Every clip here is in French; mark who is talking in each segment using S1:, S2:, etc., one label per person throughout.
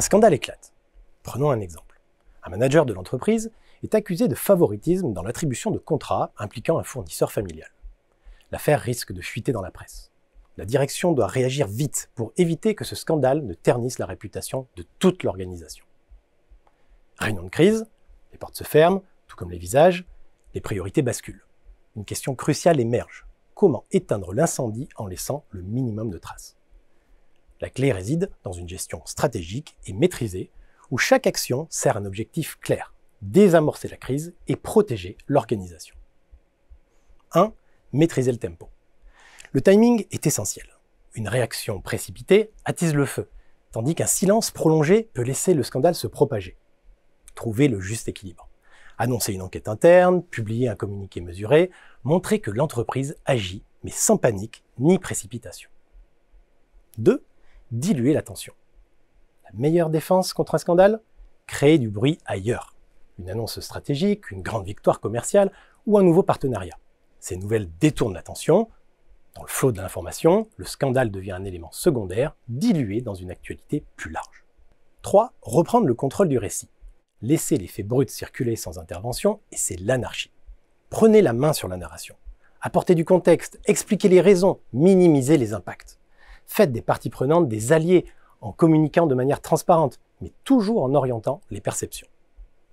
S1: scandale éclate. Prenons un exemple. Un manager de l'entreprise est accusé de favoritisme dans l'attribution de contrats impliquant un fournisseur familial. L'affaire risque de fuiter dans la presse. La direction doit réagir vite pour éviter que ce scandale ne ternisse la réputation de toute l'organisation. Réunion de crise, les portes se ferment, tout comme les visages, les priorités basculent. Une question cruciale émerge. Comment éteindre l'incendie en laissant le minimum de traces? La clé réside dans une gestion stratégique et maîtrisée où chaque action sert un objectif clair, désamorcer la crise et protéger l'organisation. 1. Maîtriser le tempo. Le timing est essentiel. Une réaction précipitée attise le feu, tandis qu'un silence prolongé peut laisser le scandale se propager. Trouver le juste équilibre. Annoncer une enquête interne, publier un communiqué mesuré, montrer que l'entreprise agit, mais sans panique ni précipitation. 2. Diluer la tension. La meilleure défense contre un scandale? Créer du bruit ailleurs. Une annonce stratégique, une grande victoire commerciale ou un nouveau partenariat. Ces nouvelles détournent l'attention. Dans le flot de l'information, le scandale devient un élément secondaire, dilué dans une actualité plus large. 3. Reprendre le contrôle du récit. Laisser les faits bruts circuler sans intervention, et c'est l'anarchie. Prenez la main sur la narration. Apportez du contexte, expliquez les raisons, minimisez les impacts. Faites des parties prenantes des alliés en communiquant de manière transparente, mais toujours en orientant les perceptions.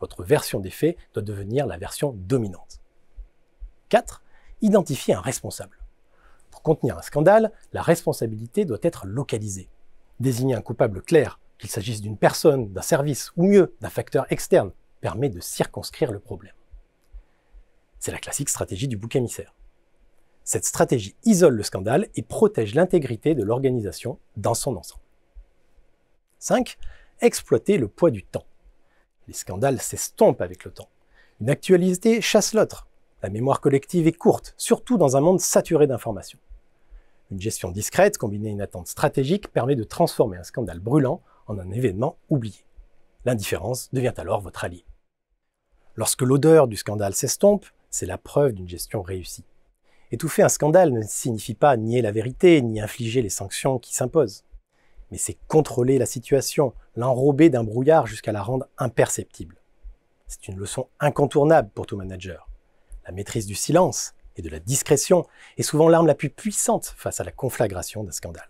S1: Votre version des faits doit devenir la version dominante. 4. Identifier un responsable. Pour contenir un scandale, la responsabilité doit être localisée. Désigner un coupable clair, qu'il s'agisse d'une personne, d'un service ou mieux, d'un facteur externe, permet de circonscrire le problème. C'est la classique stratégie du bouc émissaire. Cette stratégie isole le scandale et protège l'intégrité de l'organisation dans son ensemble. 5. Exploiter le poids du temps. Les scandales s'estompent avec le temps. Une actualité chasse l'autre. La mémoire collective est courte, surtout dans un monde saturé d'informations. Une gestion discrète combinée à une attente stratégique permet de transformer un scandale brûlant en un événement oublié. L'indifférence devient alors votre allié. Lorsque l'odeur du scandale s'estompe, c'est la preuve d'une gestion réussie. Étouffer un scandale ne signifie pas nier la vérité, ni infliger les sanctions qui s'imposent. Mais c'est contrôler la situation, l'enrober d'un brouillard jusqu'à la rendre imperceptible. C'est une leçon incontournable pour tout manager. La maîtrise du silence et de la discrétion est souvent l'arme la plus puissante face à la conflagration d'un scandale.